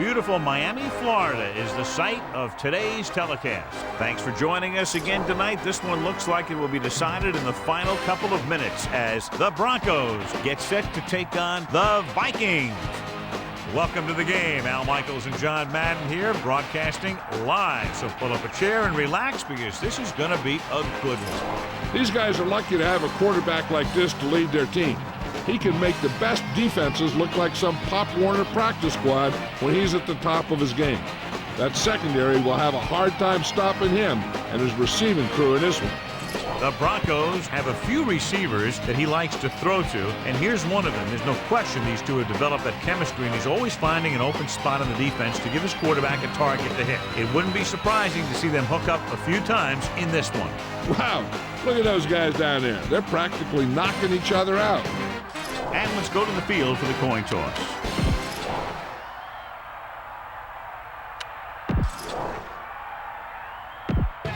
Beautiful Miami, Florida is the site of today's telecast. Thanks for joining us again tonight. This one looks like it will be decided in the final couple of minutes as the Broncos get set to take on the Vikings. Welcome to the game. Al Michaels and John Madden here, broadcasting live. So pull up a chair and relax because this is going to be a good one. These guys are lucky to have a quarterback like this to lead their team. He can make the best defenses look like some Pop Warner practice squad when he's at the top of his game. That secondary will have a hard time stopping him and his receiving crew in this one. The Broncos have a few receivers that he likes to throw to, and here's one of them. There's no question these two have developed that chemistry, and he's always finding an open spot on the defense to give his quarterback a target to hit. It wouldn't be surprising to see them hook up a few times in this one. Wow, look at those guys down there. They're practically knocking each other out. And let's go to the field for the coin toss.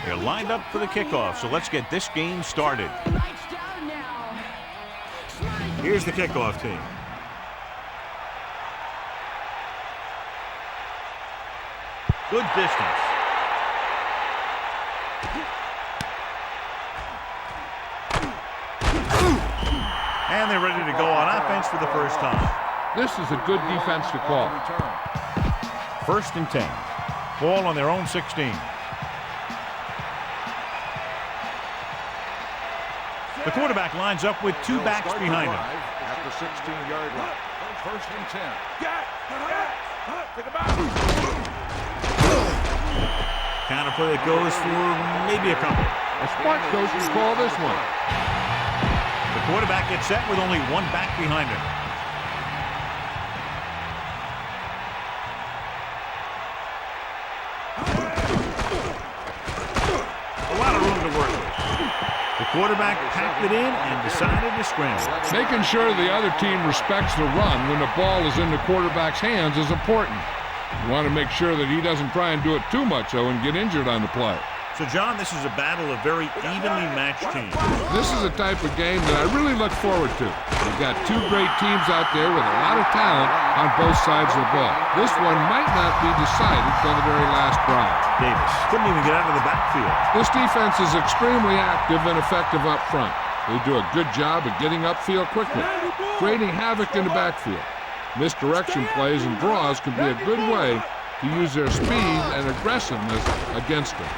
They're lined up for the kickoff, so let's get this game started. Here's the kickoff team. Good distance. And they're ready to go on offense for the first time. This is a good defense to call. 1st and 10. Ball on their own 16. The quarterback lines up with two backs behind him. At the 16-yard line. 1st and 10. Counter play that goes for maybe a couple. A smart coach will call this one. The quarterback gets set with only one back behind him. A lot of room to work with. The quarterback packed it in and decided to scramble. Making sure the other team respects the run when the ball is in the quarterback's hands is important. You want to make sure that he doesn't try and do it too much, though, and get injured on the play. So, John, this is a battle of very evenly matched teams. This is a type of game that I really look forward to. We've got two great teams out there with a lot of talent on both sides of the ball. This one might not be decided till the very last drive. Davis couldn't even get out of the backfield. This defense is extremely active and effective up front. They do a good job of getting upfield quickly, creating havoc in the backfield. Misdirection plays and draws can be a good way to use their speed and aggressiveness against them.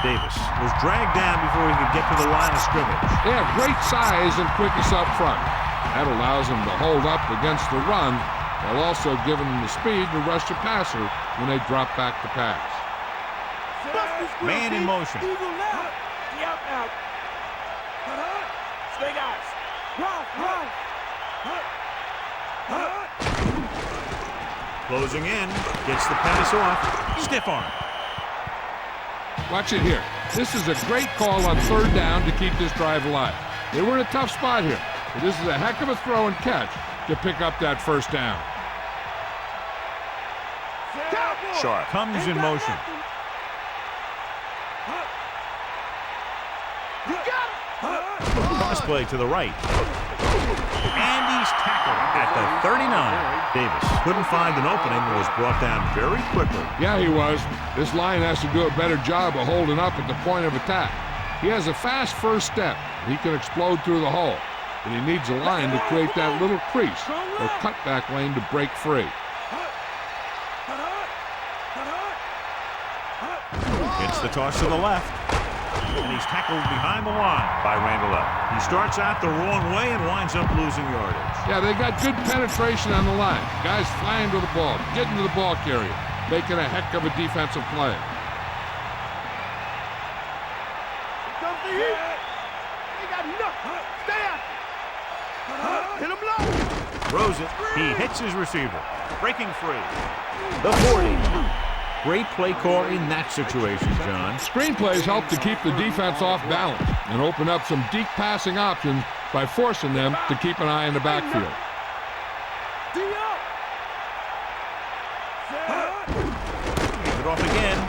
Davis was dragged down before he could get to the line of scrimmage. They have great size and quickness up front. That allows them to hold up against the run while also giving them the speed to rush the passer when they drop back to pass. Man in motion. Closing in, gets the pass off, stiff arm. Watch it here. This is a great call on 3rd down to keep this drive alive. They were in a tough spot here, but this is a heck of a throw and catch to pick up that 1st down. Sharp comes in motion. Cross play to the right. And he's tackled at the 39. Davis couldn't find an opening and was brought down very quickly. Yeah, he was. This line has to do a better job of holding up at the point of attack. He has a fast first step. He can explode through the hole. But he needs a line to create that little crease or cutback lane to break free. Gets the toss to the left. And he's tackled behind the line by Randall. He starts out the wrong way and winds up losing yardage. Yeah, they got good penetration on the line. Guys flying to the ball, getting to the ball carrier, making a heck of a defensive play. Throws it. He hits his receiver. Breaking free. The 40. Great play call in that situation, John. Screenplays help to keep the defense off balance and open up some deep passing options by forcing them to keep an eye in the backfield. Hands it off again.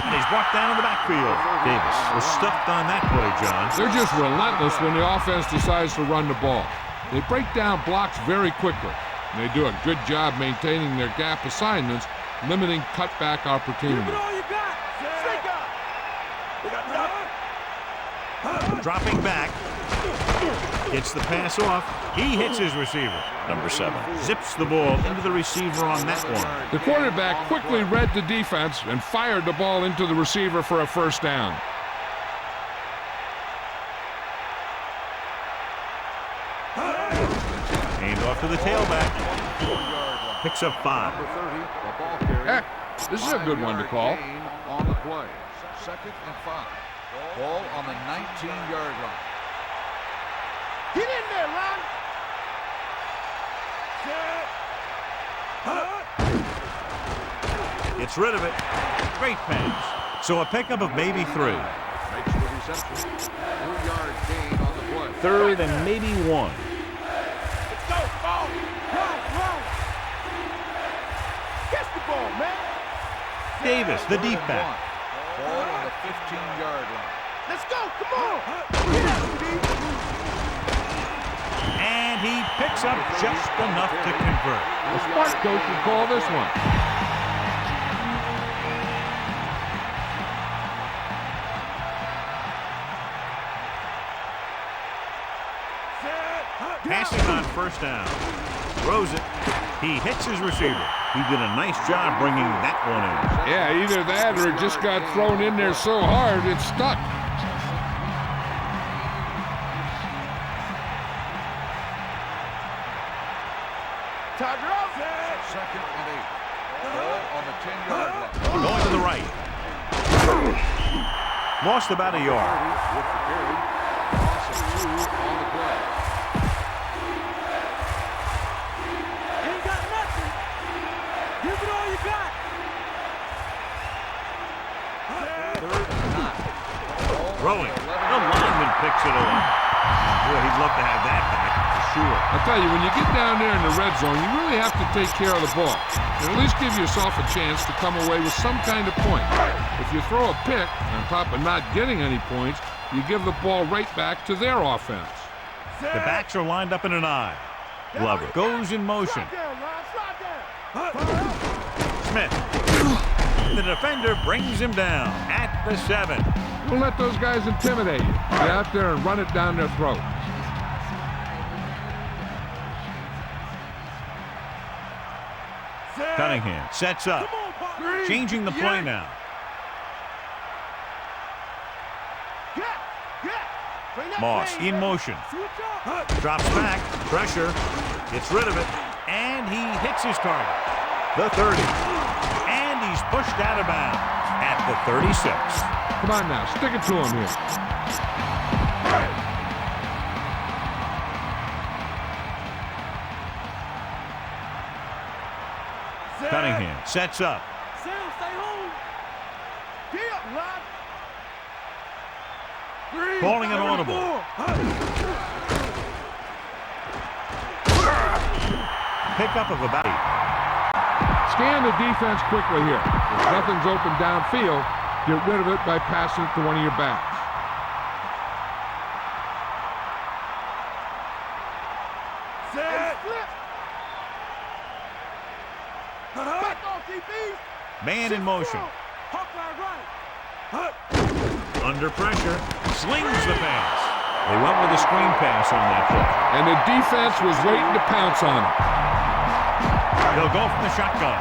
And he's brought down in the backfield. Davis was stuffed on that play, John. They're just relentless when the offense decides to run the ball. They break down blocks very quickly. And they do a good job maintaining their gap assignments, limiting cutback opportunities. Dropping back. Gets the pass off. He hits his receiver. Number 7 zips the ball into the receiver on that one. The quarterback quickly read the defense and fired the ball into the receiver for a first down. Hand off to the tailback. Picks up 5. This is a good one to call. On the play. 2nd and 5. Ball on the 19-yard line. Get in there, Ron. Gets rid of it. Great pass. So a pickup of maybe 3. Makes the reception. 2-yard gain on the play. 3rd and maybe 1. Let's go. Ball. Run. Catch the ball, man. Davis, the deep back. Ball on the 15-yard line. Let's go. Come on. Get out, Steve. And he picks up just enough to convert. A smart coach would call this one. Passing on first down. Throws it. He hits his receiver. He did a nice job bringing that one in. Yeah, either that or it just got thrown in there so hard it stuck. Tiger out. 2nd and 8. Ball on the 10-yard line. Going to the right. Lost about a yard. With the carry. Loss of 2 on the play. Ain't got nothing. Give it all you got. 3rd and 9. Throwing. The lineman picks it away. Boy, he'd love to have that back, for sure. I tell you, when you get down there in the red zone, you really have to take care of the ball. And at least give yourself a chance to come away with some kind of point. If you throw a pick, on top of not getting any points, you give the ball right back to their offense. The backs are lined up in an I. Glover goes in motion. Smith. The defender brings him down at the 7. Don't let those guys intimidate you. Get out there and run it down their throat. Cunningham sets up. Changing the play now. Moss in motion. Drops back. Pressure. Gets rid of it. And he hits his target. The 30. And he's pushed out of bounds at the 36. Come on now, stick it to him here. Cunningham sets up. Sam, stay home. Get up, Rod. Calling an audible. Pickup of about 8. Scan the defense quickly here. If nothing's open downfield, get rid of it by passing it to one of your backs. Man in motion. Under pressure. Slings the pass. They went with a screen pass on that play. And the defense was waiting to pounce on it. They'll go from the shotgun.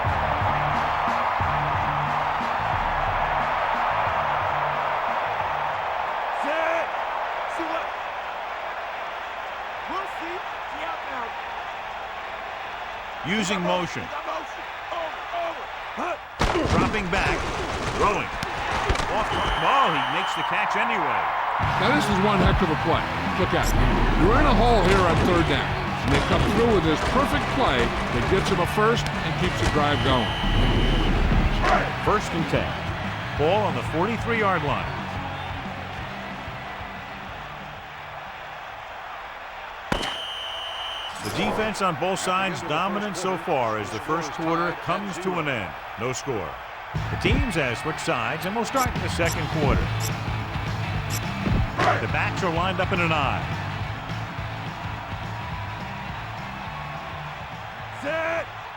Using motion. Dropping back. Throwing. Oh, he makes the catch anyway. Now this is one heck of a play. Look at it. You're in a hole here on 3rd down. And they come through with this perfect play that gets them a first and keeps the drive going. 1st and 10. Ball on the 43-yard line. The defense on both sides dominant so far as the first quarter comes to an end. No score. The teams have switched sides and will start in the 2nd quarter. The backs are lined up in an I.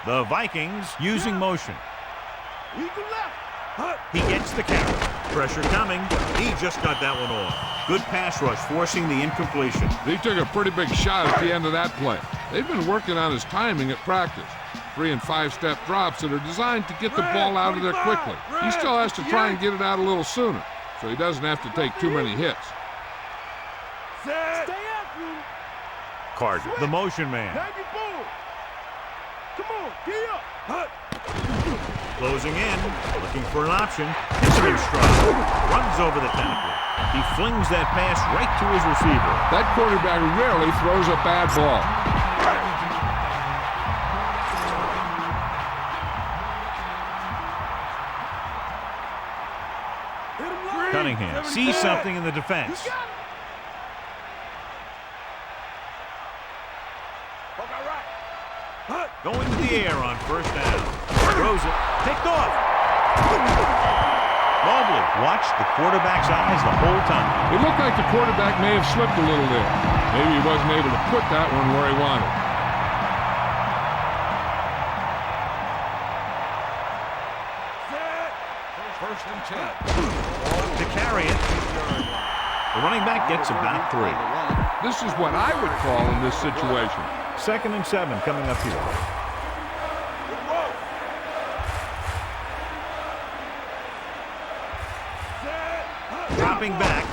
The Vikings using motion. He gets the carry. Pressure coming. He just got that one off. Good pass rush, forcing the incompletion. He took a pretty big shot at the end of that play. They've been working on his timing at practice. 3- and 5-step drops that are designed to get the ball out of there quickly. He still has to try and get it out a little sooner, so he doesn't have to take too many hits. Carter, the motion man. Come on, get up. Closing in, looking for an option. Hits him in stride. Runs over the tackle. He flings that pass right to his receiver. That quarterback rarely throws a bad ball. Cunningham sees something in the defense. Going to the air on first down. Throws it. Picked off. Mobley watched the quarterback's eyes the whole time. It looked like the quarterback may have slipped a little there. Maybe he wasn't able to put that one where he wanted. First and 10. To carry it. The running back gets about 3. This is what I would call in this situation. 2nd and 7 coming up here. Dropping back.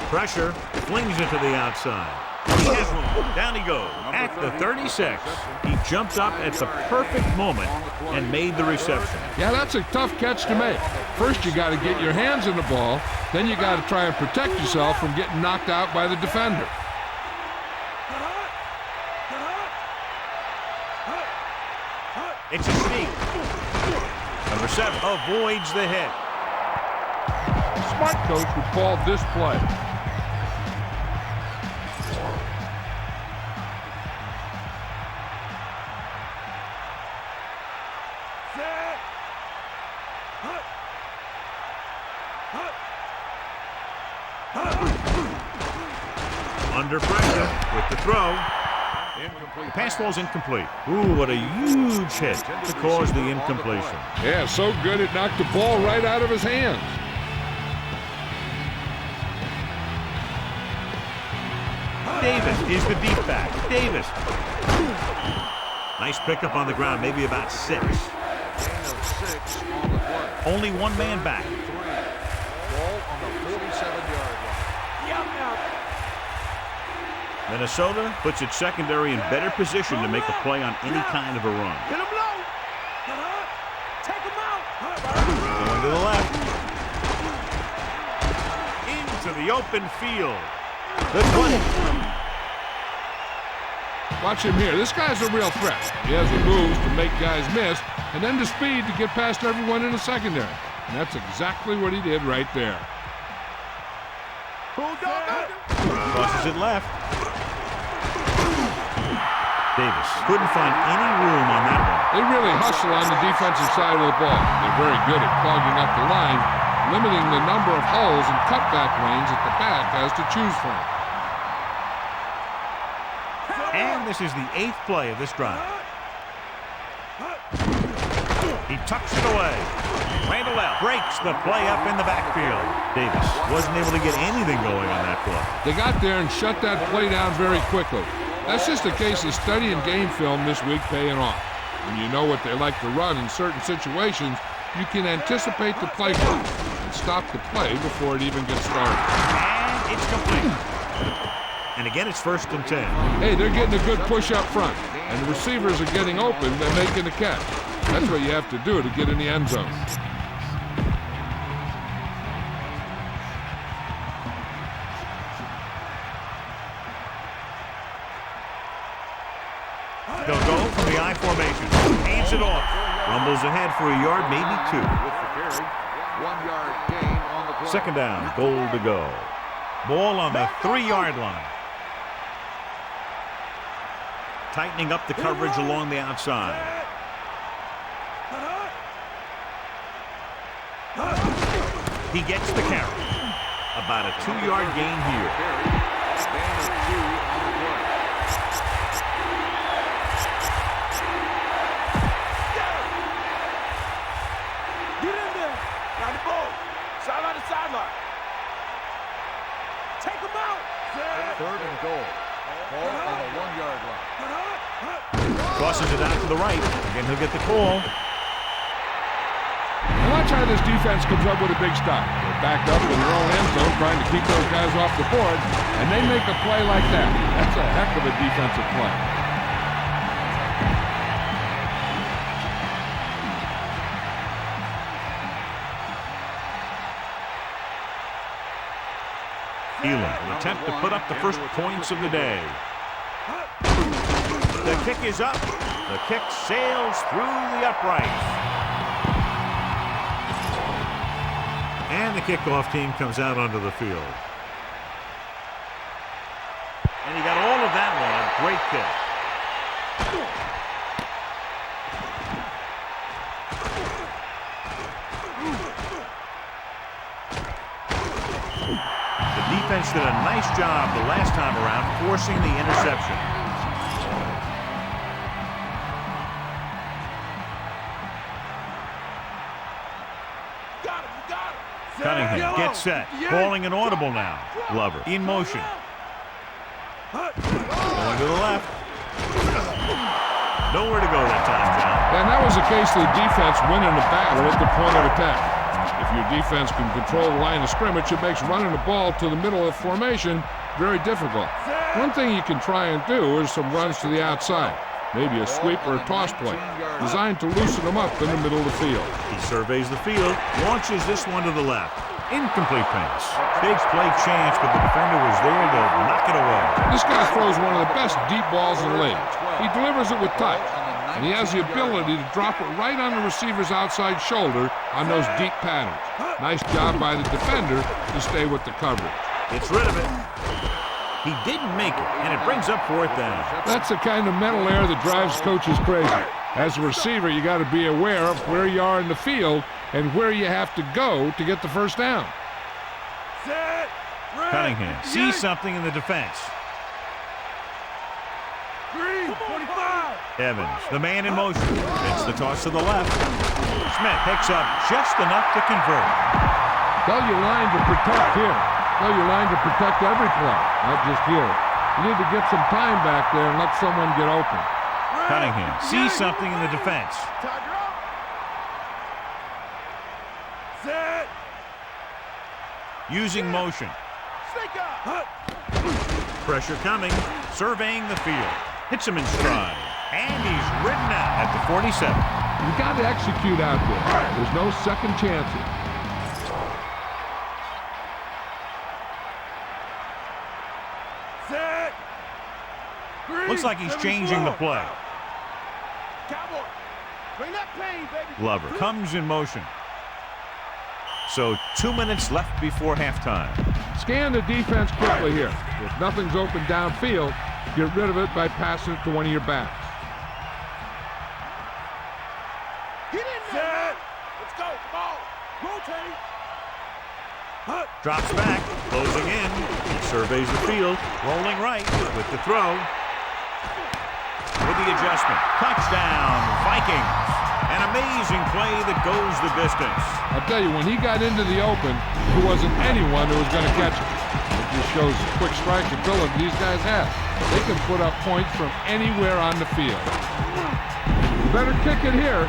Pressure. Flings it to the outside. He has room. Down he goes. At the 36. He jumped up at the perfect moment and made the reception. Yeah, that's a tough catch to make. First, you got to get your hands on the ball. Then you got to try and protect yourself from getting knocked out by the defender. It's a sneak. Number 7 avoids the hit. Smart coach would call this play. Under pressure with the throw. The pass ball's incomplete. Ooh, what a huge hit to cause the incompletion. Yeah, so good it knocked the ball right out of his hands. Davis is the deep back. Davis. Nice pickup on the ground, maybe about 6. Gain of 6 on the play. Only one man back. 3. Ball on the 47-yard line. Minnesota puts its secondary in better position to make a play on any kind of a run. Hit him low. Take him out. Going to the left. Into the open field. The 20. Watch him here. This guy's a real threat. He has the moves to make guys miss, and then the speed to get past everyone in the secondary. And that's exactly what he did right there. Crosses it left. Davis couldn't find any room on that one. They really hustle on the defensive side of the ball. They're very good at clogging up the line, limiting the number of holes and cutback lanes at the back has to choose from. And this is the 8th play of this drive. He tucks it away. Randall breaks the play up in the backfield. Davis wasn't able to get anything going on that play. They got there and shut that play down very quickly. That's just a case of studying game film this week paying off. When you know what they like to run in certain situations, you can anticipate the play clock and stop the play before it even gets started. And it's complete. And again, it's 1st and 10. Hey, they're getting a good push up front, and the receivers are getting open. They're making the catch. That's what you have to do to get in the end zone. They'll go from the I formation. Hands it off. Rumbles ahead for a yard, maybe 2. With the carry. 1-yard gain on the play. 2nd down, goal to go. Ball on the 3-yard line. Tightening up the coverage along the outside. He gets the carry. About a 2-yard gain here. Gain of 2 on the play. Take him out. Third and goal. Ball on the 1-yard line. Tosses it out to the right. Again, he'll get the call. And watch how this defense comes up with a big stop. They're backed up in their own end zone trying to keep those guys off the board, and they make a play like that. That's a heck of a defensive play. Elam will attempt to put up the first points of the day. The kick is up. The kick sails through the uprights. And the kickoff team comes out onto the field. And he got all of that one. A great kick. The defense did a nice job the last time around forcing the interception. Cunningham gets set. Calling an audible now. Glover in motion. Going to the left. Nowhere to go that time, John. And that was the case of the defense winning the battle at the point of attack. If your defense can control the line of scrimmage, it makes running the ball to the middle of formation very difficult. One thing you can try and do is some runs to the outside. Maybe a sweep or a toss play, designed to loosen them up in the middle of the field. He surveys the field, launches this one to the left. Incomplete pass. Big play chance, but the defender was there to knock it away. This guy throws one of the best deep balls in the league. He delivers it with touch, and he has the ability to drop it right on the receiver's outside shoulder on those deep patterns. Nice job by the defender to stay with the coverage. Gets rid of it. He didn't make it, and it brings up fourth down. That's the kind of mental error that drives coaches crazy. As a receiver, you got to be aware of where you are in the field and where you have to go to get the first down. Cunningham sees something in the defense. Evans, the man in motion. It's the toss to the left. Smith picks up just enough to convert. Tell your line to protect here. Tell your line to protect every play, not just here. You need to get some time back there and let someone get open. Cunningham sees something in the defense. Using motion. Pressure coming. Surveying the field. Hits him in stride. And he's ridden out at the 47. You got to execute out there. There's no second chances. Looks like he's changing the play. Glover comes in motion. So 2 minutes left before halftime. Scan the defense quickly here. If nothing's open downfield, get rid of it by passing it to one of your backs. Let's go. Ball. Rotate. Drops back, closing in. He surveys the field, rolling right with the throw. With the adjustment. Touchdown, Vikings. An amazing play that goes the distance. I'll tell you, when he got into the open, there wasn't anyone who was going to catch him. It just shows the quick strike ability these guys have. They can put up points from anywhere on the field. You better kick it here.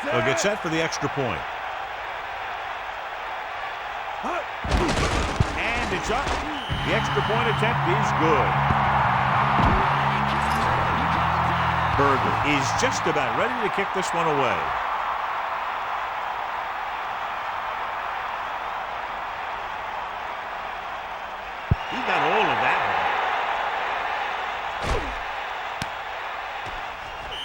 They'll get set for the extra point. And it's up. The extra point attempt is good. Berger is just about ready to kick this one away. He got all of that one.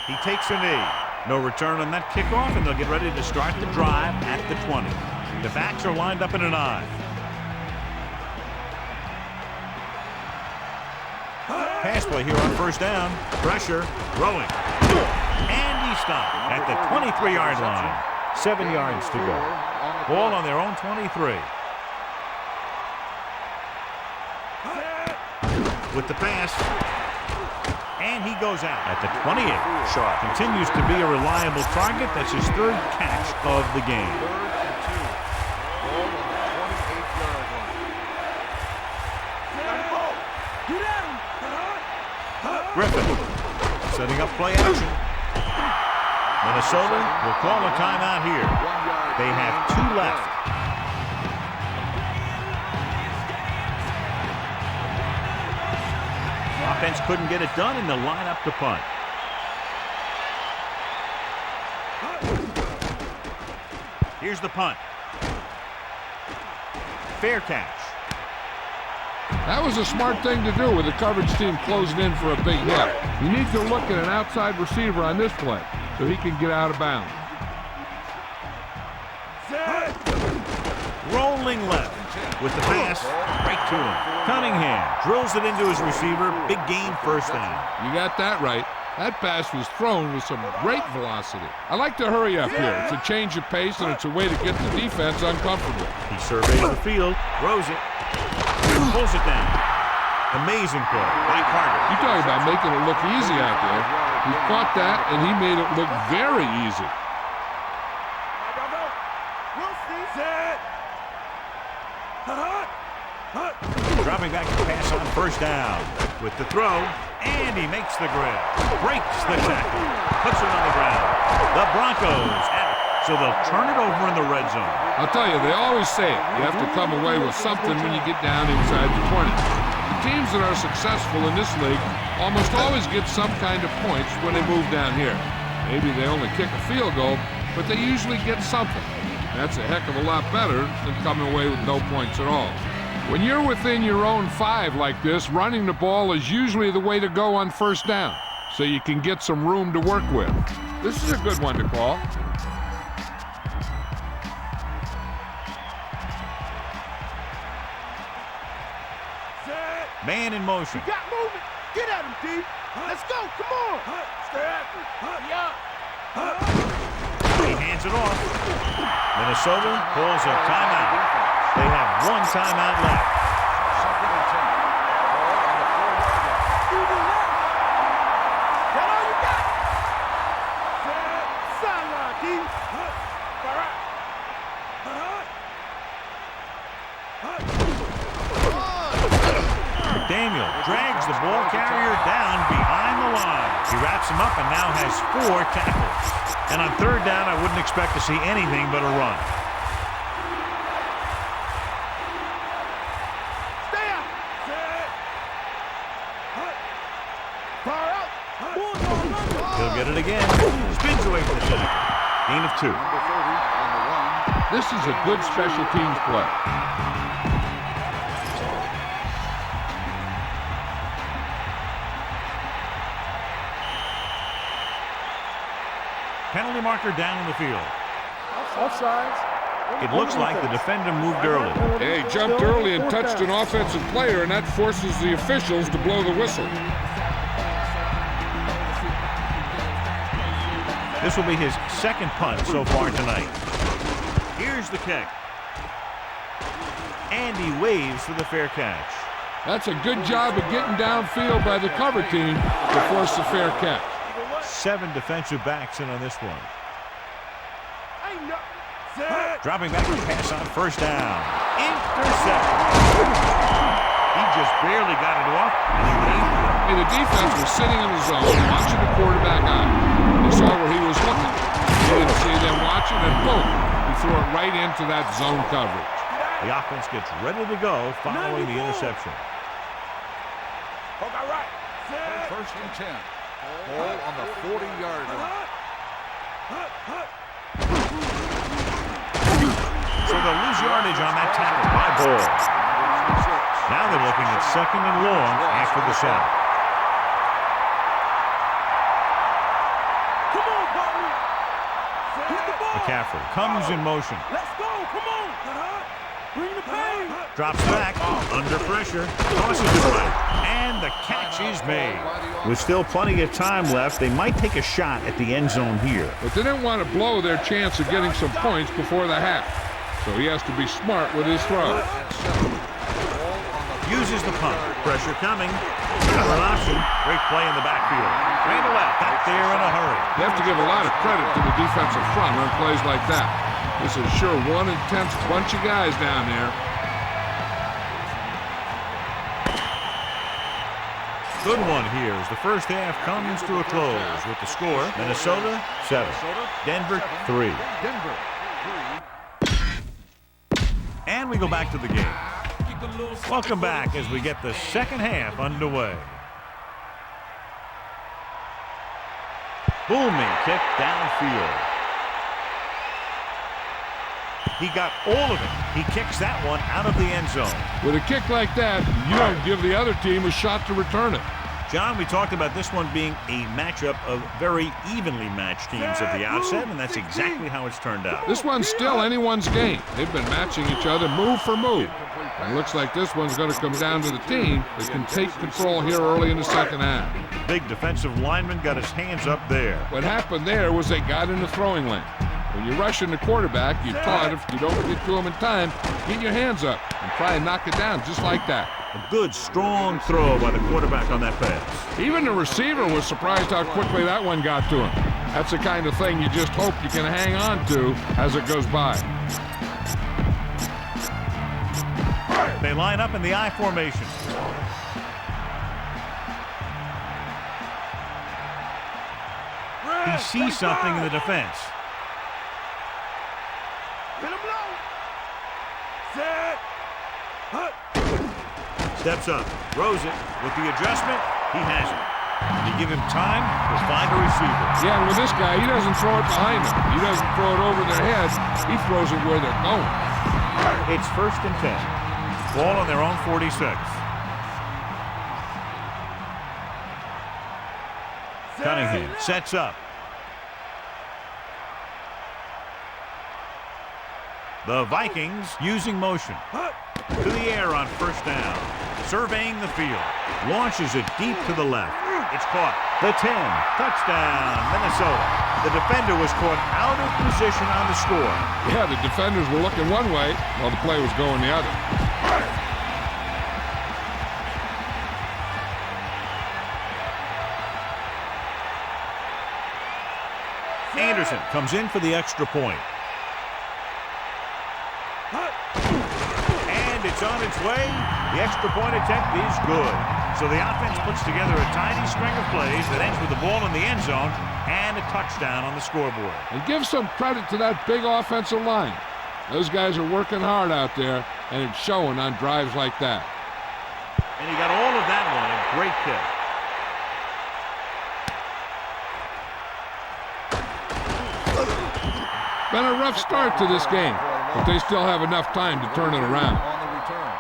He takes a knee. No return on that kickoff, and they'll get ready to start the drive at the 20. The backs are lined up in an I. Pass play here on first down. Pressure, throwing. And he stopped at the 23-yard line. 7 yards to go. Ball on their own 23. With the pass. And he goes out at the 28. Sharp continues to be a reliable target. That's his third catch of the game. 3rd and 2. Ball on the 28-yard line. Get at him. Griffin setting up play action. Minnesota will call a timeout here. 1 yard. They have 2 left. Offense couldn't get it done, and they'll line up to punt. Here's the punt. Fair catch. That was a smart thing to do with the coverage team closing in for a big hit. You need to look at an outside receiver on this play so he can get out of bounds. Rolling left with the pass right to him. Cunningham drills it into his receiver. Big gain, first down. You got that right. That pass was thrown with some great velocity. I like to hurry up here. It's a change of pace, and it's a way to get the defense uncomfortable. He surveys the field, throws it, pulls it down. Amazing play by Carter. You talk about making it look easy out there. He caught that, and he made it look very easy. Dropping back to pass on first down with the throw, and he makes the grab. Breaks the tackle, puts it on the ground. The Broncos have it, so they'll turn it over in the red zone. I'll tell you, they always say it. You have to come away with something when you get down inside the 20. The teams that are successful in this league almost always get some kind of points when they move down here. Maybe they only kick a field goal, but they usually get something. That's a heck of a lot better than coming away with no points at all. When you're within your own 5 like this, running the ball is usually the way to go on first down, so you can get some room to work with. This is a good one to call. Man in motion. Got movement. Get at him, D. Let's go. Come on. Stay after. He hands it off. Minnesota calls a timeout. They have 1 timeout left. 2nd and 10. Ball on the 4-yard line. That all you got? Sideline, D. All right. McDaniel drags the ball carrier down behind the line. He wraps him up and now has 4 tackles. And on 3rd down, I wouldn't expect to see anything but a run. Stay out. Far out. He'll get it again. Spins away from the tackle. Gain of 2. Number 30 on the run. This is a good special teams play. Penalty marker down in the field. Offsides. It looks like the defender moved early. Yeah, he jumped early and touched an offensive player, and that forces the officials to blow the whistle. This will be his 2nd punt so far tonight. Here's the kick. And he waves for the fair catch. That's a good job of getting downfield by the cover team to force the fair catch. 7 defensive backs in on this one. Ain't no. Dropping back to pass on first down. Interception. He just barely got it off. Hey, the defense was sitting in the zone, watching the quarterback out. He saw where he was looking. He didn't see them watching, and boom, he threw it right into that zone coverage. The offense gets ready to go following the interception. All right. 1st and 10. Ball on the 40-yard line. So they'll lose yardage on that tackle by Ball. Now they're looking at 2nd and long after the sack. Come on, partner. Hit the ball. McCaffrey comes in motion. Let's go. Come on. Bring the pain. Drops back under pressure. Tosses it right. And the catch is made. With still plenty of time left, they might take a shot at the end zone here. But they didn't want to blow their chance of getting some points before the half. So he has to be smart with his throw. Ball on the uses the punt. Pressure coming. An option. Great play in the backfield. Randall got there in a hurry. You have to give a lot of credit to the defensive front on plays like that. This is sure one intense bunch of guys down there. Good one here as the first half comes to a close with the score. Minnesota 7, Denver 3. And we go back to the game. Welcome back as we get the second half underway. Booming kick downfield. He got all of it. He kicks that one out of the end zone. With a kick like that, you don't give the other team a shot to return it. John, we talked about this one being a matchup of very evenly matched teams at the outset, and that's exactly how it's turned out. This one's still anyone's game. They've been matching each other move for move. And it looks like this one's going to come down to the team that can take control here early in the second half. Big defensive lineman got his hands up there. What happened there was they got in the throwing lane. When you're rushing the quarterback, you're taught if you don't get to him in time, get your hands up and try and knock it down just like that. A good, strong throw by the quarterback on that pass. Even the receiver was surprised how quickly that one got to him. That's the kind of thing you just hope you can hang on to as it goes by. They line up in the I formation. He sees something in the defense. Get him low. Set. Hut. Steps up, throws it. With the adjustment, he has it. You give him time, he'll find a receiver. Yeah, and with this guy, he doesn't throw it behind them. He doesn't throw it over their head. He throws it where they're going. It's 1st and 10. Ball on their own 46. Cunningham sets up. The Vikings using motion. To the air on 1st down. Surveying the field. Launches it deep to the left. It's caught. The 10. Touchdown, Minnesota. The defender was caught out of position on the score. Yeah, the defenders were looking one way while the play was going the other. Anderson comes in for the extra point. And it's on its way. The extra point attempt is good. So the offense puts together a tiny string of plays that ends with the ball in the end zone and a touchdown on the scoreboard. And give some credit to that big offensive line. Those guys are working hard out there, and it's showing on drives like that. And he got all of that one. A great kick. Been a rough start to this game, but they still have enough time to turn it around. On the return.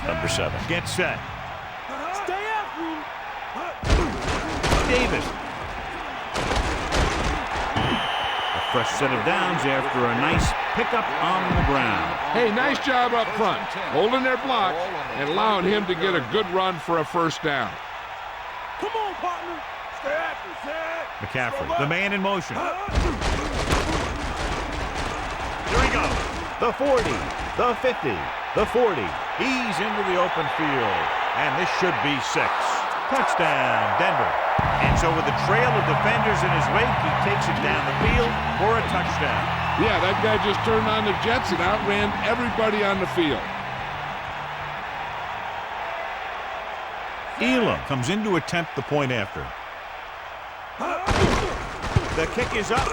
Number 7. Get set. Stay after him. Davis. A fresh set of downs after a nice pickup on the ground. Hey, nice job up front, holding their block and allowing him to get a good run for a 1st down. Come on, partner. Stay after him. McCaffrey, the man in motion. Here he goes. The 40, the 50, the 40. He's into the open field, and this should be 6. Touchdown, Denver. And so with the trail of defenders in his wake, he takes it down the field for a touchdown. Yeah, that guy just turned on the jets and outran everybody on the field. Elam comes in to attempt the point after. The kick is up.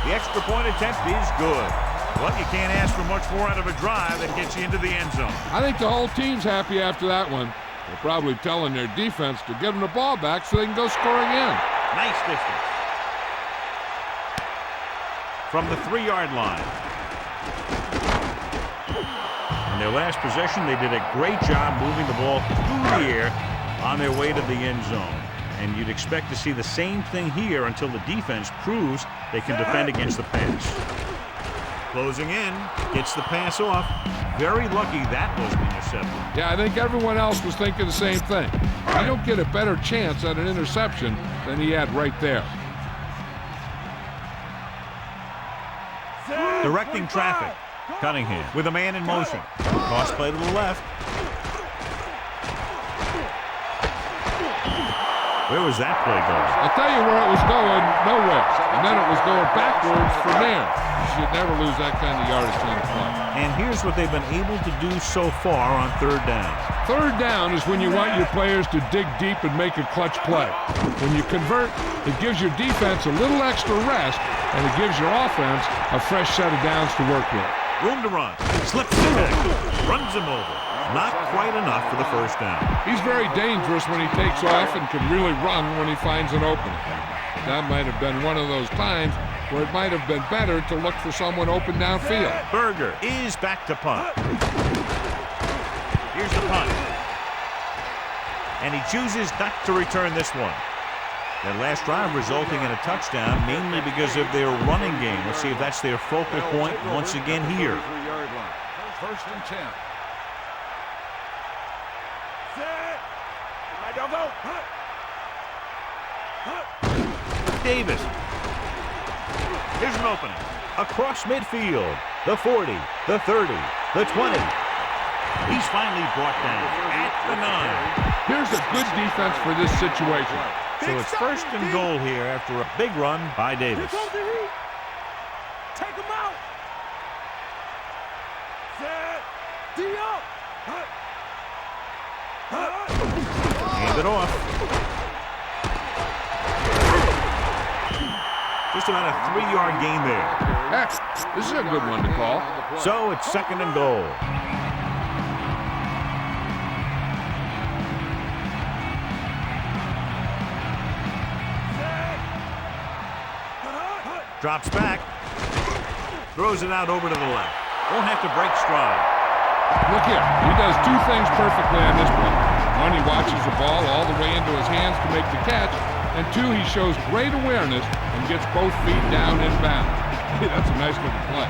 The extra point attempt is good. Well, you can't ask for much more out of a drive that gets you into the end zone. I think the whole team's happy after that one. They're probably telling their defense to give them the ball back so they can go score again. Nice distance. From the 3-yard line. In their last possession, they did a great job moving the ball through the air on their way to the end zone. And you'd expect to see the same thing here until the defense proves they can defend against the pass. Closing in, gets the pass off. Very lucky that wasn't intercepted. Yeah, I think everyone else was thinking the same thing. You don't get a better chance at an interception than he had right there. Directing traffic. Cunningham with a man in motion. Cross play to the left. Where was that play going? I'll tell you where it was going, nowhere. And then it was going backwards from there. You should never lose that kind of yardage on the play. And here's what they've been able to do so far on third down. Third down is when you want your players to dig deep and make a clutch play. When you convert, it gives your defense a little extra rest, and it gives your offense a fresh set of downs to work with. Room to run. Slips the tackle. Runs him over. Not quite enough for the first down. He's very dangerous when he takes off and can really run when he finds an opening. That might have been one of those times where it might have been better to look for someone open downfield. Berger is back to punt. Here's the punt. And he chooses not to return this one. That last drive resulting in a touchdown, mainly because of their running game. Let's see if that's their focal point once again here. First and 10. Davis. Here's an opening. Across midfield. The 40, the 30, the 20. He's finally brought down at the 9. Here's a good defense for this situation. So it's first and goal here after a big run by Davis. Take him out. Set. D up. Hand it off. Just about a 3-yard gain there. Heck, this is a good one to call. So it's second and goal. Drops back. Throws it out over to the left. Won't have to break stride. Look here, he does two things perfectly on this play. One, he watches the ball all the way into his hands to make the catch. And two, he shows great awareness and gets both feet down in bounds. That's a nice looking play.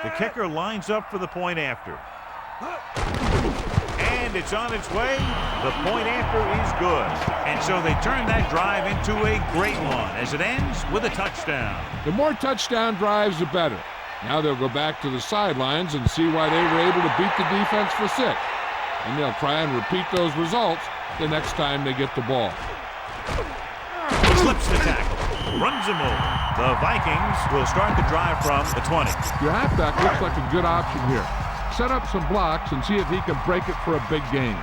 The kicker lines up for the point after. And it's on its way. The point after is good. And so they turn that drive into a great one as it ends with a touchdown. The more touchdown drives, the better. Now they'll go back to the sidelines and see why they were able to beat the defense for 6. And they'll try and repeat those results the next time they get the ball. Slips the tackle. Runs him over. The Vikings will start the drive from the 20. Your halfback looks like a good option here. Set up some blocks and see if he can break it for a big gain.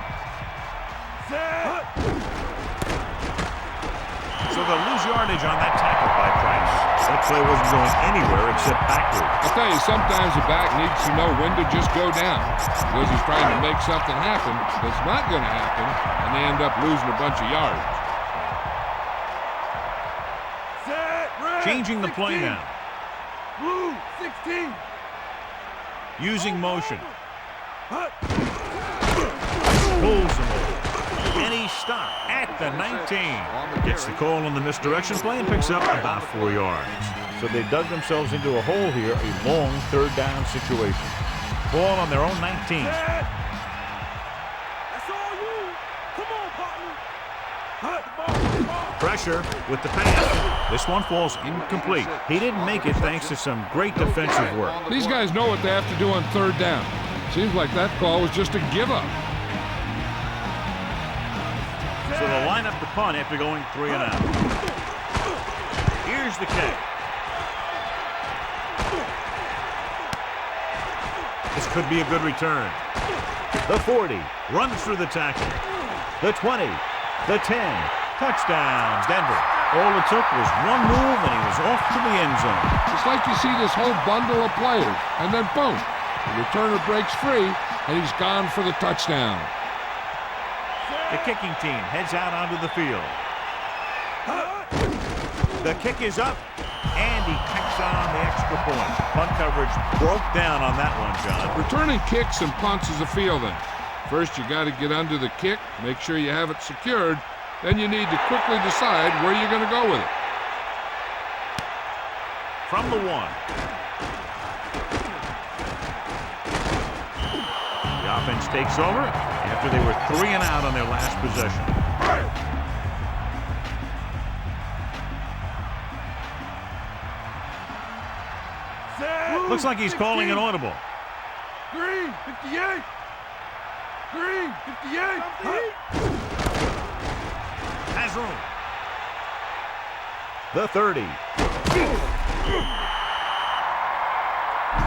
So they'll lose yardage on that tackle by Price. That play wasn't going anywhere except backward. I'll tell you, sometimes the back needs to know when to just go down because he's trying to make something happen that's not going to happen, and they end up losing a bunch of yards. Changing the play now. Blue 16. Using motion. Pulls him over. And he's stopped at the 19. Gets the call on the misdirection play and picks up about 4 yards. So they dug themselves into a hole here, a long third down situation. Ball on their own 19. That's all you. Come on, partner. Pressure with the pass. This one falls incomplete. He didn't make it thanks to some great defensive work. These guys know what they have to do on third down. Seems like that call was just a give-up. So they'll line up the punt after going 3 and out. Here's the kick. This could be a good return. The 40 runs through the tackle. The 20, the 10, touchdown, Denver. All it took was one move and he was off to the end zone. It's like you see this whole bundle of players, and then boom, the returner breaks free, and he's gone for the touchdown. The kicking team heads out onto the field. The kick is up, and he kicks on the extra point. Punt coverage broke down on that one, John. Returning kicks and punts is a fielding. First, you got to get under the kick, make sure you have it secured. Then you need to quickly decide where you're going to go with it. From the 1. The offense takes over after they were 3 and out on their last possession. Looks like he's calling an audible. Green, 58. Green, 58. Has room. The 30.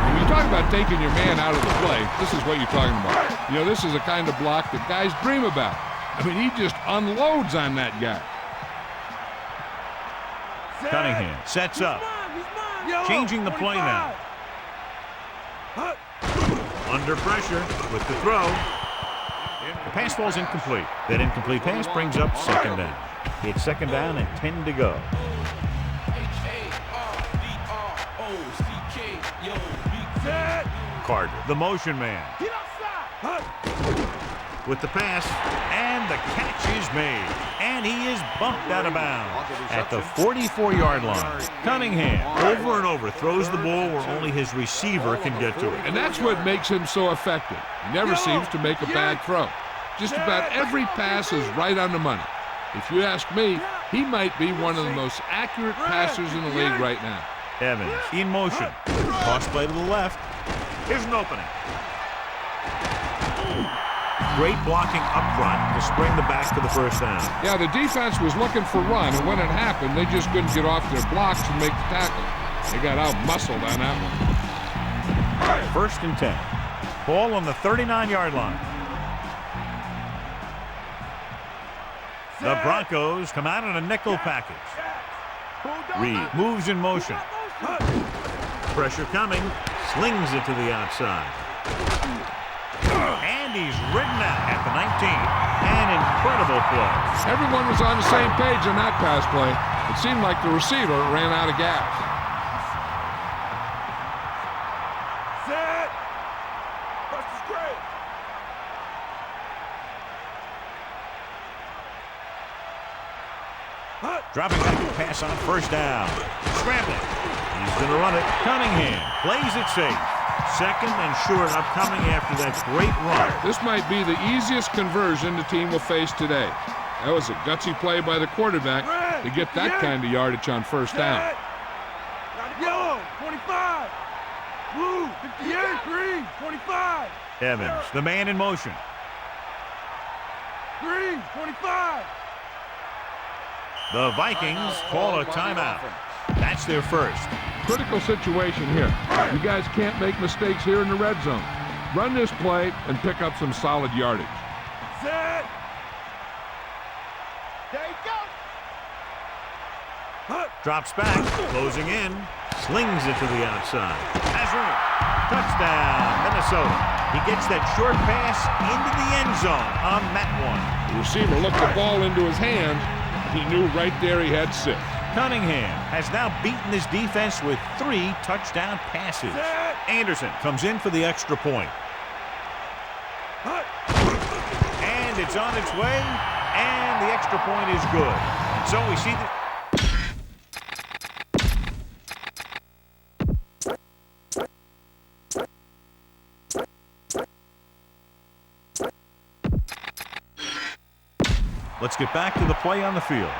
When you talk about taking your man out of the play, this is what you're talking about. You know, this is the kind of block that guys dream about. I mean, he just unloads on that guy. Cunningham sets up. Changing the play now. Under pressure with the throw. The pass falls incomplete. That incomplete pass brings up second down. It's second down and 10 to go. Carter, the motion man. With the pass, and the catch is made. And he is bumped out of bounds at the 44-yard line. Cunningham, over and over, throws the ball where only his receiver can get to it. And that's what makes him so effective. He never seems to make a bad throw. Just about every pass is right on the money. If you ask me, he might be one of the most accurate passers in the league right now. Evans in motion. Toss play to the left. Here's an opening. Great blocking up front to spring the back to the first down. Yeah, the defense was looking for run, and when it happened, they just couldn't get off their blocks and make the tackle. They got out-muscled on that one. First and 10. Ball on the 39-yard line. The Broncos come out in a nickel package. Reed moves in motion. Pressure coming. Slings it to the outside. And he's ridden out at the 19. An incredible play. Everyone was on the same page on that pass play. It seemed like the receiver ran out of gas. Set. This is great. Dropping back to pass on first down. Scrambling. He's going to run it. Cunningham plays it safe. Second and short upcoming after that great run. This might be the easiest conversion the team will face today. That was a gutsy play by the quarterback to get that kind of yardage on first down. Yellow, 25. Blue, 58. Green, 25. Evans, the man in motion. Green, 25. The Vikings call a timeout. That's their first. Critical situation here. You guys can't make mistakes here in the red zone. Run this play and pick up some solid yardage. Set. There you go. Drops back, closing in, slings it to the outside. Has room. Touchdown, Minnesota. He gets that short pass into the end zone on that one. The receiver looked the ball into his hand. He knew right there he had 6. Cunningham has now beaten his defense with 3 touchdown passes. Anderson comes in for the extra point. And it's on its way, and the extra point is good. And so we see the... Let's get back to the play on the field.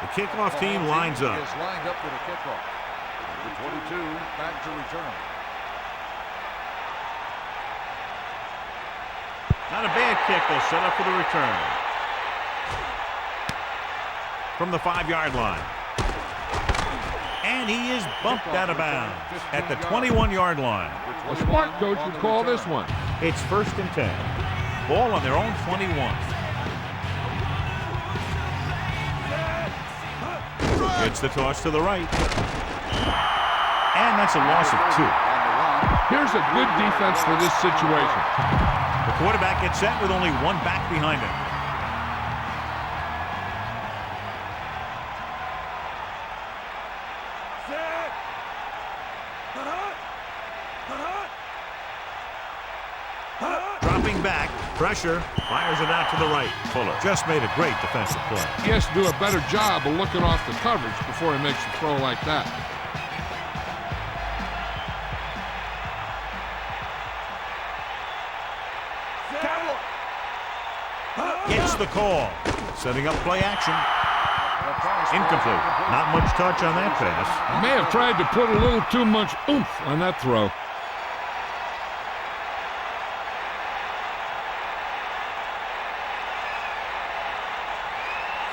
The kickoff team lines up. Is lined up for the kickoff. The 22 back to return. Not a bad kick. They'll set up for the return. From the 5-yard line. And he is bumped out of bounds at the 21-yard line. A smart coach would call this one. It's first and 10. Ball on their own 21. Gets the toss to the right. And that's a loss of 2. Here's a good defense for this situation. The quarterback gets set with only 1 back behind him. Dropping back, pressure, fires it out to the right. Fuller just made a great defensive play. He has to do a better job of looking off the coverage before he makes a throw like that. Gets the call. Setting up play action. Incomplete. Not much touch on that pass. May have tried to put a little too much oomph on that throw.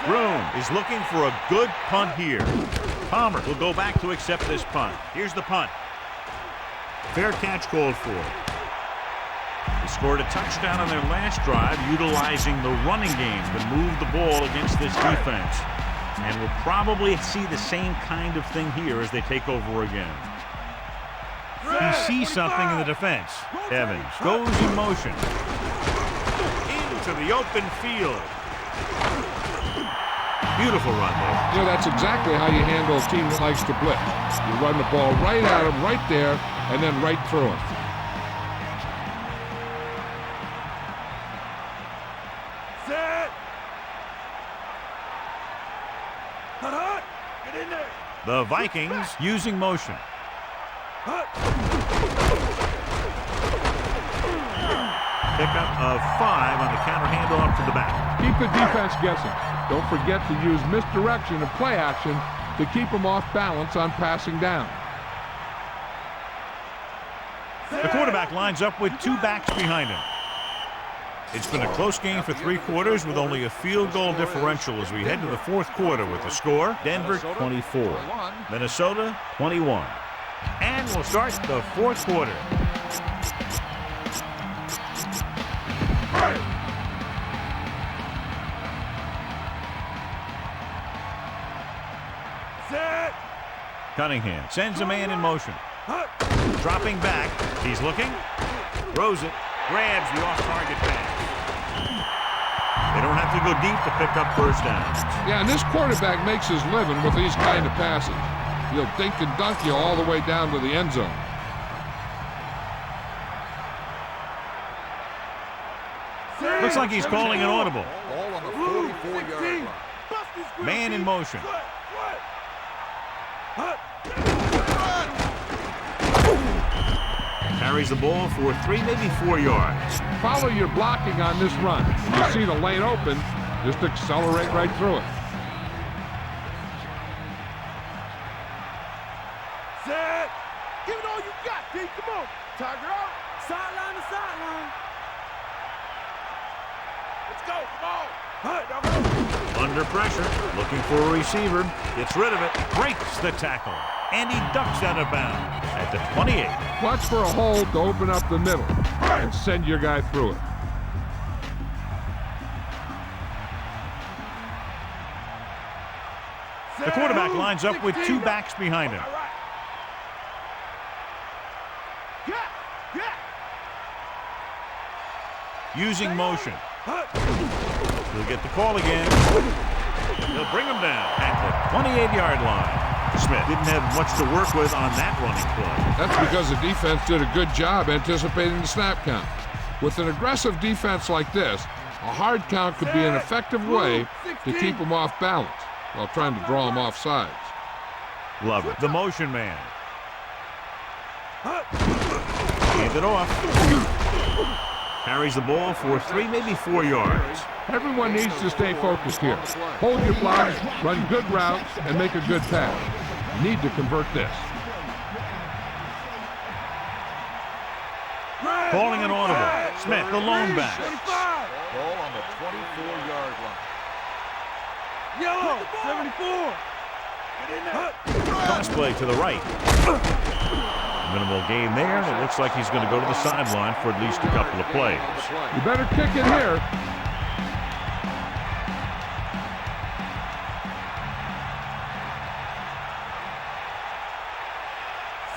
Broom is looking for a good punt here. Palmer will go back to accept this punt. Here's the punt. Fair catch called for. They scored a touchdown on their last drive, utilizing the running game to move the ball against this defense. And we'll probably see the same kind of thing here as they take over again. He sees something in the defense. Evans goes in motion. Into the open field. Beautiful run there. Yeah, that's exactly how you handle a team that likes to blitz. You run the ball right at him, right there, and then right through him. Set. Hut. Get in there. The Vikings using motion. Hut. Pickup of 5 on the counter handoff to the back. Keep the defense guessing. Don't forget to use misdirection and play action to keep them off balance on passing down. The quarterback lines up with 2 backs behind him. It's been a close game for 3 quarters with only a field goal differential as we head to the 4th quarter with the score, Denver 24, Minnesota 21. And we'll start the 4th quarter. Set. Cunningham sends a man in motion. Dropping back. He's looking. Throws it. Grabs the off-target pass. They don't have to go deep to pick up first downs. Yeah, and this quarterback makes his living with these kind of passes. He'll dink and dunk you all the way down to the end zone. Looks like he's calling an audible. Ball on the 44-yard line. Man in motion. Carries the ball for 3, maybe 4 yards. Follow your blocking on this run. When you see the lane open, just accelerate right through it. Set. Give it all you got, D. Come on. Tiger out. Sideline to sideline. Let's go. Come on. Under pressure, looking for a receiver. Gets rid of it. Breaks the tackle. And he ducks out of bounds at the 28. Watch for a hold to open up the middle and send your guy through it. The quarterback lines up with 2 backs behind him. Using motion. He'll get the call again. They'll bring him down at the 28-yard line. Smith didn't have much to work with on that running play. That's because the defense did a good job anticipating the snap count. With an aggressive defense like this, a hard count could be an effective way to keep them off balance while trying to draw them off sides. Love it. The motion man. Hand it off. Carries the ball for 3, maybe 4 yards. Everyone needs to stay focused here. Hold your blocks, run good routes, and make a good pass. You need to convert this. Calling an audible. Smith, the lone back. Ball on the 24-yard line. Yellow. 74. Get in there. Cross play to the right. Minimal gain there, and it looks like he's going to go to the sideline for at least a couple of plays. You better kick it here.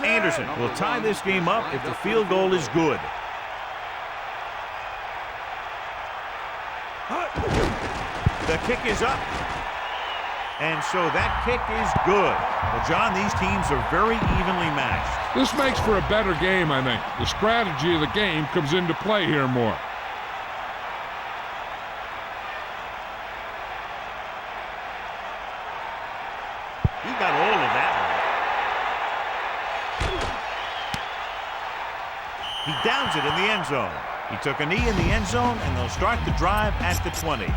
Anderson will tie this game up if the field goal is good. The kick is up. And so that kick is good. Well, John, these teams are very evenly matched. This makes for a better game, I think. The strategy of the game comes into play here more. He got all of that one. He downs it in the end zone. He took a knee in the end zone, and they'll start the drive at the 20.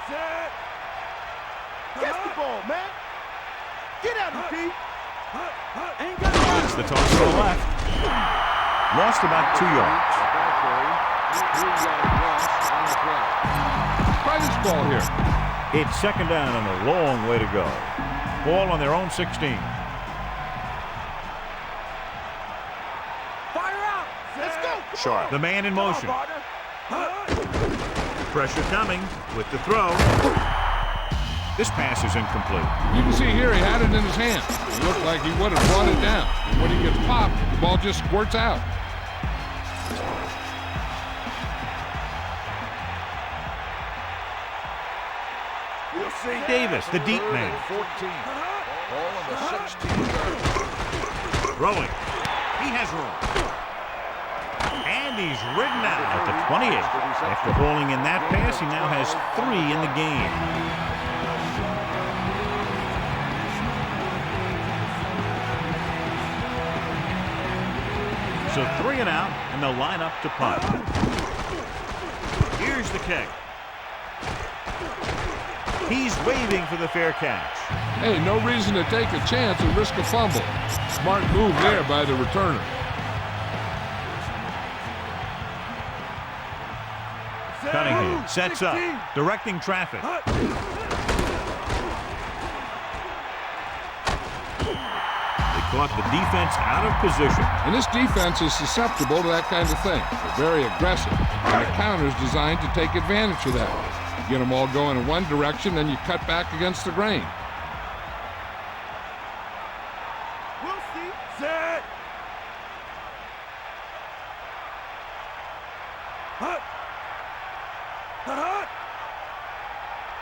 Set. Get the ball, man. Get out of the Ain't got It's the toss to the left. Lost about 2 yards. Try this ball here. It's second down and a long way to go. Ball on their own 16. Fire out. Let's go. Sharp. The man in motion. Pressure coming with the throw. This pass is incomplete. You can see here he had it in his hand. It looked like he would have brought it down. And when he gets popped, the ball just squirts out. We'll see. Davis, the deep man. 14. Ball on the 16-yard line. Throwing. He has room. And he's ridden out at the 28. After hauling in that pass, he now has 3 in the game. So 3 and out, and they'll line up to punt. Here's the kick. He's waving for the fair catch. Hey, no reason to take a chance and risk a fumble. Smart move there by the returner. Cunningham sets up, directing traffic. They caught the defense out of position. And this defense is susceptible to that kind of thing. They're very aggressive, and the counter's designed to take advantage of that. Get them all going in one direction, then you cut back against the grain. We'll see. Set. Hut. Hut.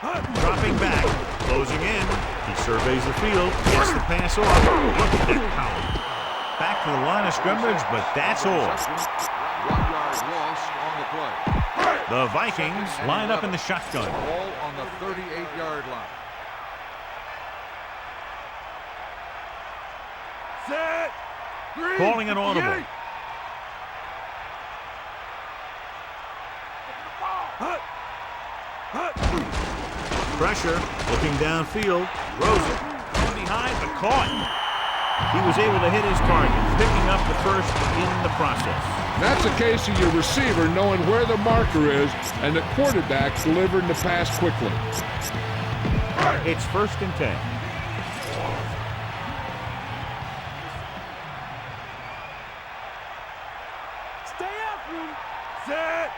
Hut. Dropping back, closing in. He surveys the field, gets the pass off. Look at that power. Back to the line of scrimmage, but that's all. 1-yard loss on the play. The Vikings line up in the shotgun. Ball on the 38-yard line. Set. Three. Calling an audible. Hut. Hut. Pressure, looking downfield. Rosen from behind, but caught. He was able to hit his target, picking up the first in the process. That's a case of your receiver knowing where the marker is and the quarterback delivering the pass quickly. It's 1st and 10. Stay after him. Set.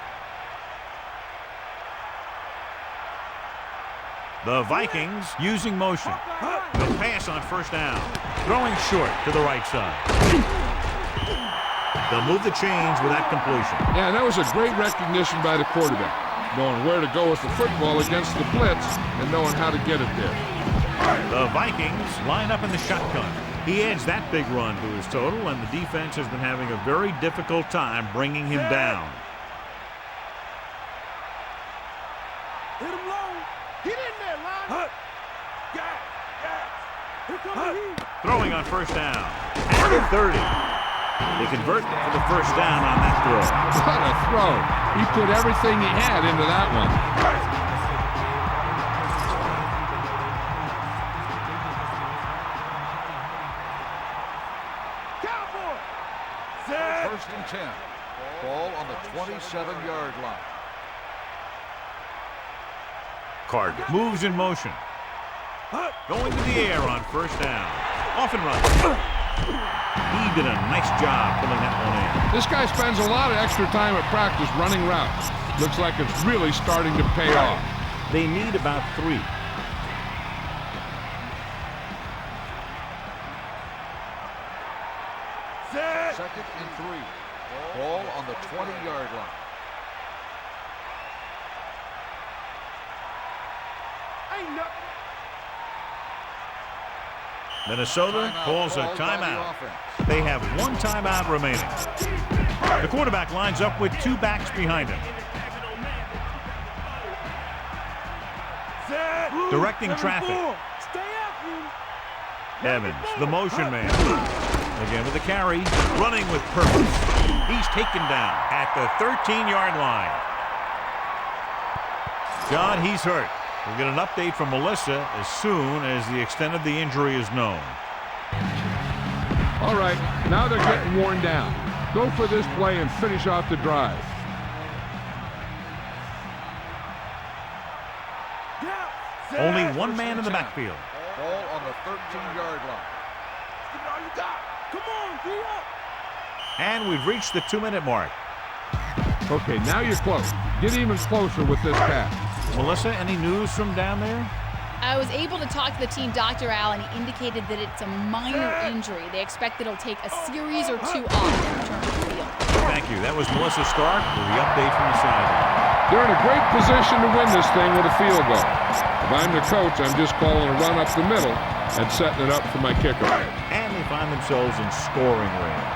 The Vikings using motion. The pass on 1st down. Throwing short to the right side. They'll move the chains with that completion. Yeah, and that was a great recognition by the quarterback, knowing where to go with the football against the blitz and knowing how to get it there. The Vikings line up in the shotgun. He adds that big run to his total, and the defense has been having a very difficult time bringing him down. Hit him low. Get in there, line. Hut. Gas. Gas. Here comes the heat. Throwing on 1st down. At the 30. They convert for the 1st down on that throw. What a throw. He put everything he had into that one. Cowboy. Set. 1st and 10. Ball on the 27-yard line. Carter moves in motion. Going to the air on 1st down. Off and run. He did a nice job pulling that one in. This guy spends a lot of extra time at practice running routes. Looks like it's really starting to pay off. They need about 3. Set. 2nd and 3. Ball on the 20-yard line. Ain't nothing. Minnesota calls a timeout. They have 1 timeout remaining. The quarterback lines up with 2 backs behind him. Set. Directing traffic. Stay after him. Evans, the motion man. Again with a carry, running with purpose. He's taken down at the 13-yard line. John, he's hurt. We'll get an update from Melissa as soon as the extent of the injury is known. All right, now they're getting worn down. Go for this play and finish off the drive. Only one man in the backfield. Ball on the 13-yard line. Give it all you got. Come on, D up. And we've reached the 2-minute mark. Okay, now you're close. Get even closer with this pass. Melissa, any news from down there? I was able to talk to the team, Dr. Al, and he indicated that it's a minor injury. They expect that it'll take a series or two off to return to the field. Thank you. That was Melissa Stark with the update from the sideline. They're in a great position to win this thing with a field goal. If I'm the coach, I'm just calling a run up the middle and setting it up for my kicker. And they find themselves in scoring range.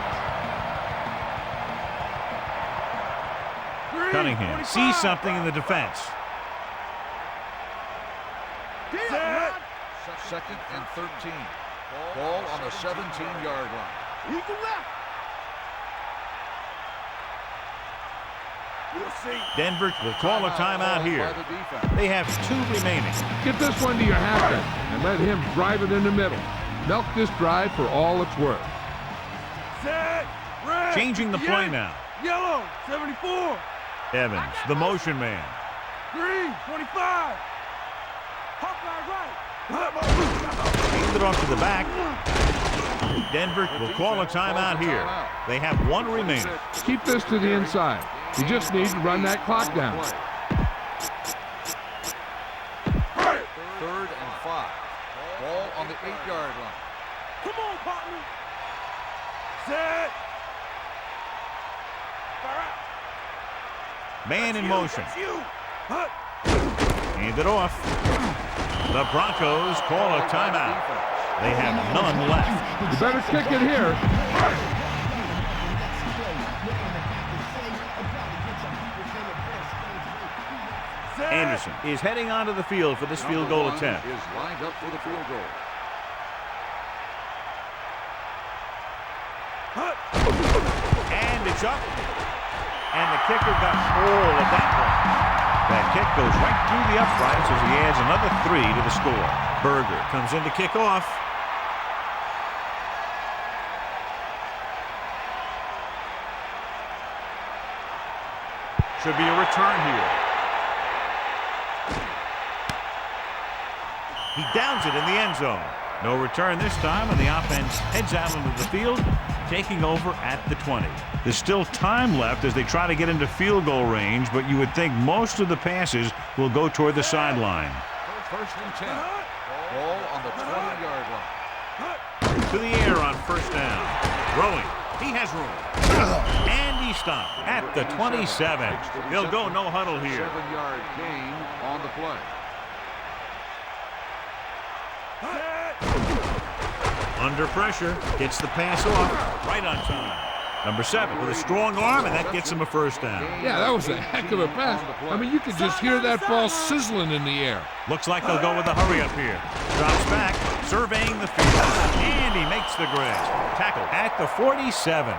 Cunningham sees something in the defense. Second and 13. Ball on the 17-yard line. Eagle left. We'll see. Denver will call a timeout here. By the defense. They have 2 remaining. Get this one to your halfback and let him drive it in the middle. Milk this drive for all it's worth. Set. Red. Changing the play now. Yellow. 74. Evans, the motion man. Green. 25. Hawkeye right. Hand it off to the back. Denver will call a timeout here. They have 1 remaining. Keep this to the inside. You just need to run that clock down. 3rd and 5. Ball on the 8-yard line. Come on, partner. Set. Fire out. Man in motion. That's you. Hut. Hand it off. The Broncos call a timeout. They have none left. You better kick it here. Anderson is heading onto the field for this field goal attempt. Is lined up for the field goal. And it's up. And the kicker got all of that one. That kick goes right through the uprights as he adds another 3 to the score. Berger comes in to kick off. Should be a return here. He downs it in the end zone. No return this time, and the offense heads out into the field, taking over at the 20. There's still time left as they try to get into field goal range, but you would think most of the passes will go toward the sideline. 1st and 10. Ball on the 20-yard line. To the air on 1st down. Throwing. He has room. And he stopped at the 27. He'll go no huddle here. 7-yard gain on the play. Under pressure, gets the pass off, right on time. Number 7 with a strong arm, and that gets him a 1st down. Yeah, that was a heck of a pass. I mean, you could just hear that ball sizzling in the air. Looks like they'll go with the hurry up here. Drops back, surveying the field, and he makes the grab. Tackle at the 47.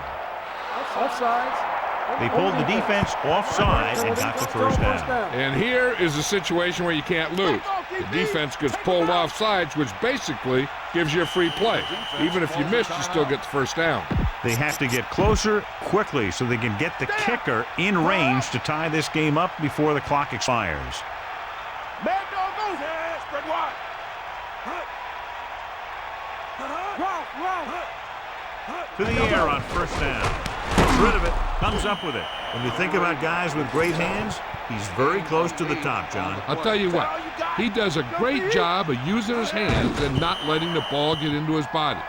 Offsides. They pulled the defense offside and got the 1st down. And here is a situation where you can't lose. The defense gets pulled off sides, which basically gives you a free play. Even if you miss, you still get the 1st down. They have to get closer quickly so they can get the kicker in range to tie this game up before the clock expires. Mad dog goes. Spread wide. To the air on 1st down. Gets rid of it, comes up with it. When you think about guys with great hands, he's very close to the top, John. I'll tell you what, he does a great job of using his hands and not letting the ball get into his body.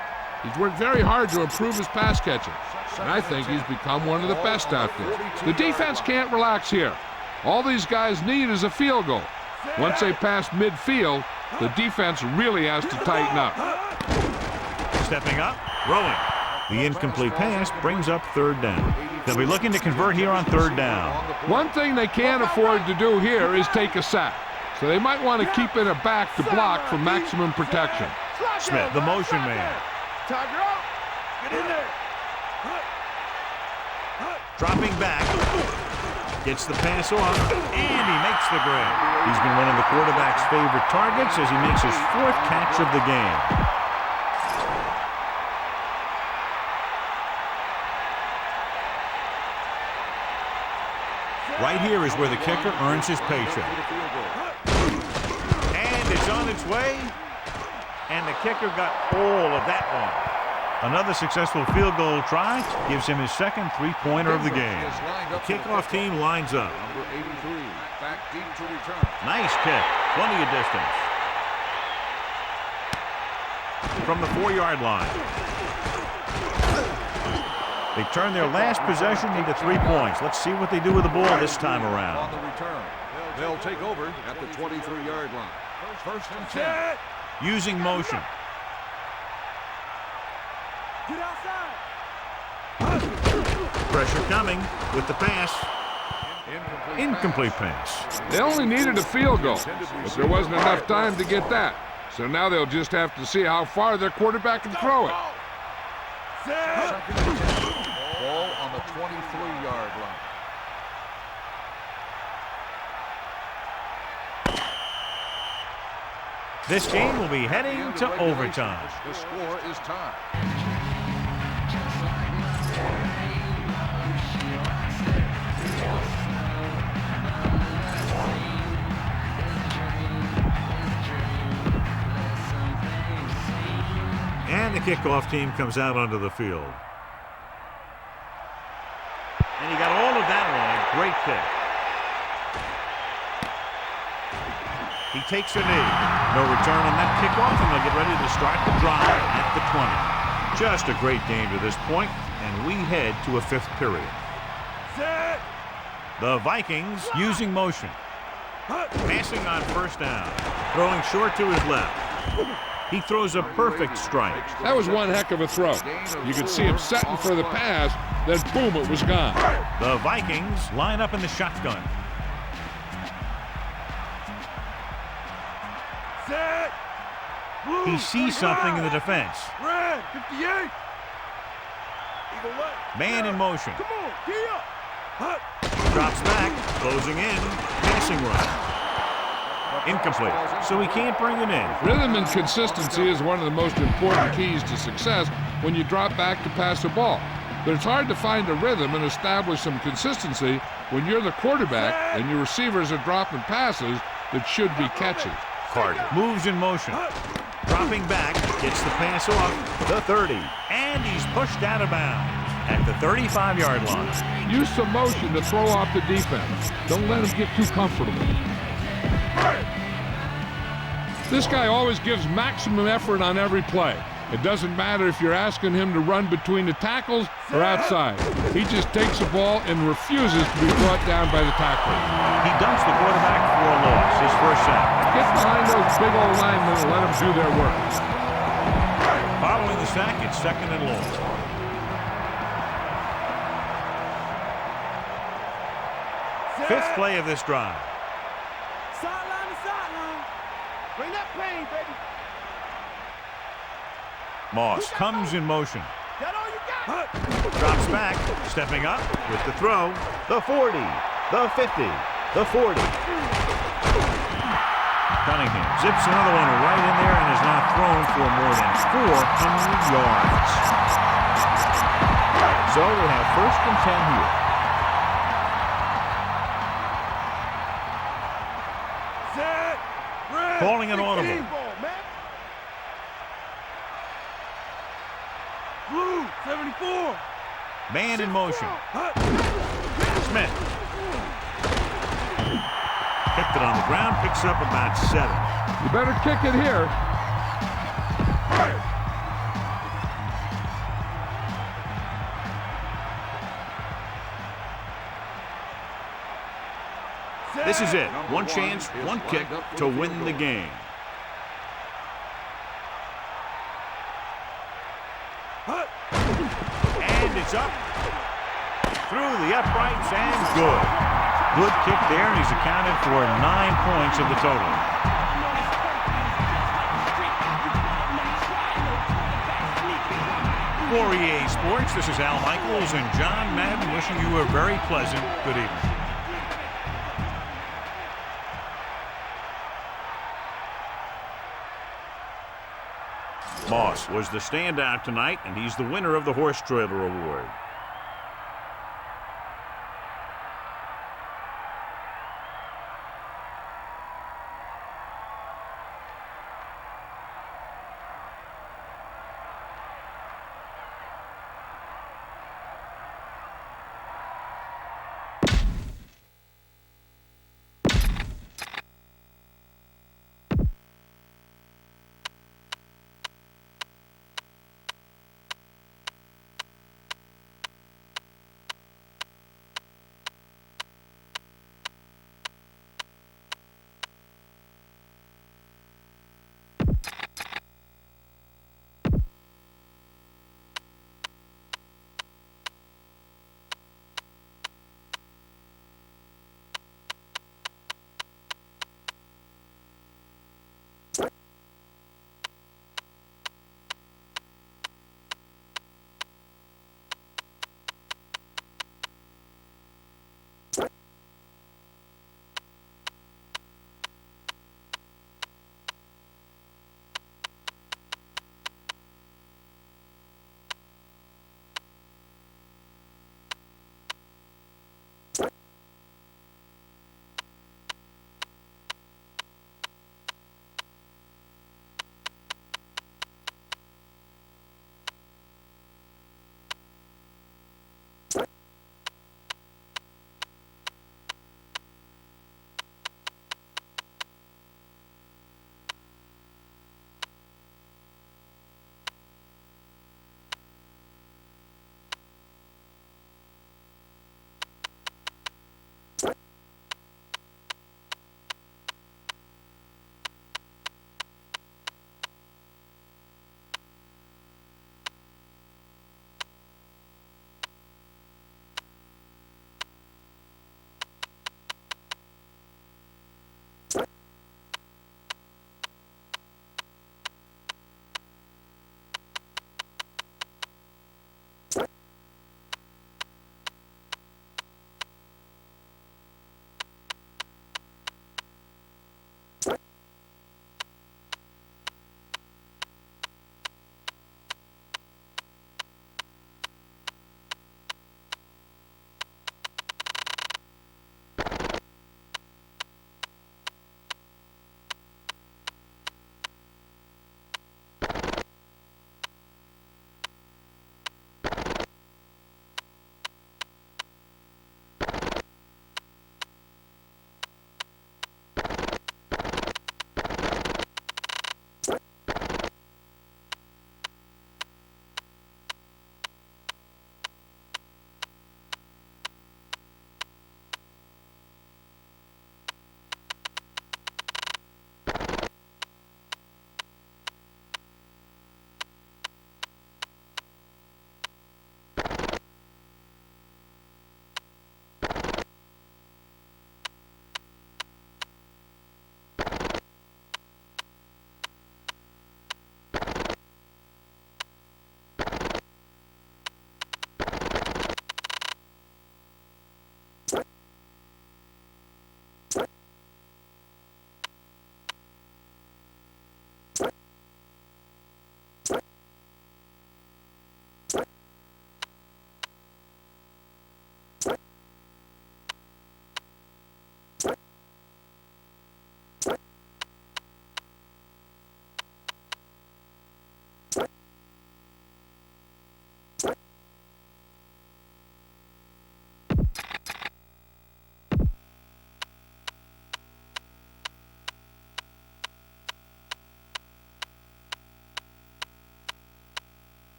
He's worked very hard to improve his pass catching, and I think he's become one of the best out there. The defense can't relax here. All these guys need is a field goal. Once they pass midfield, the defense really has to tighten up. Stepping up, throwing. The incomplete pass brings up 3rd down. They'll be looking to convert here on 3rd down. One thing they can't afford to do here is take a sack, so they might want to keep in a back to block for maximum protection. Smith, the motion man. Tiger out. Get in there. Dropping back. Gets the pass off, and he makes the grab. He's been one of the quarterback's favorite targets as he makes his 4th catch of the game. Right here is where the kicker earns his paycheck. And it's on its way, and the kicker got all of that one. Another successful field goal try gives him his 2nd 3-pointer of the game. The kickoff team lines up. Number 83, back deep to return. Nice kick, plenty of distance. From the 4-yard line. They turn their last possession into 3 points. Let's see what they do with the ball this time around. On the return, they'll take over at the 23-yard line. First and 10. Using motion. Get outside. Pressure coming with the pass. Incomplete pass. They only needed a field goal, but there wasn't enough time to get that. So now they'll just have to see how far their quarterback can throw it. Second and 10. Ball on the 23-yard line. This game will be heading to overtime. The score is tied. And the kickoff team comes out onto the field. And he got all of that one. A great kick. He takes a knee. No return on that kickoff, and they'll get ready to start the drive at the 20. Just a great game to this point, and we head to a 5th period. The Vikings using motion. Passing on 1st down. Throwing short to his left. He throws a perfect strike. That was one heck of a throw. You could see him setting for the pass, then boom, it was gone. The Vikings line up in the shotgun. Set. Blue, He sees something in the defense. Red, 58. Eagle left. Man in motion. Come on, giddy up. Hut. Drops back, closing in, passing run. Incomplete, so he can't bring it in. Rhythm and consistency is one of the most important keys to success when you drop back to pass the ball. But it's hard to find a rhythm and establish some consistency when you're the quarterback and your receivers are dropping passes that should be catches. Carter moves in motion. Dropping back, gets the pass off the 30, and he's pushed out of bounds at the 35-yard line. Use some motion to throw off the defense. Don't let him get too comfortable. This guy always gives maximum effort on every play. It doesn't matter if you're asking him to run between the tackles or outside. He just takes the ball and refuses to be brought down by the tackler. He dumps the quarterback for a loss, his 1st sack. Get behind those big old linemen and let them do their work. Following the sack, it's 2nd and long. Fifth play of this drive. Sideline to sideline. Bring that pain, baby. Moss comes in motion. That all you got? Drops back, stepping up with the throw. The 40, the 50, the 40. Cunningham zips another one right in there and is now thrown for more than 400 yards. So we'll have 1st and 10 here. Set. Red. Calling an 16 audible. ball, man. Blue, 74. Man in motion. Smith. Kicked it on the ground, picks up about 7. You better kick it here. This is it. One chance, one kick to win the game. And it's up through the uprights and good. Good kick there, and he's accounted for 9 points of the total. For EA Sports, this is Al Michaels and John Madden wishing you a very pleasant good evening. Moss was the standout tonight, and he's the winner of the Horse Trailer Award.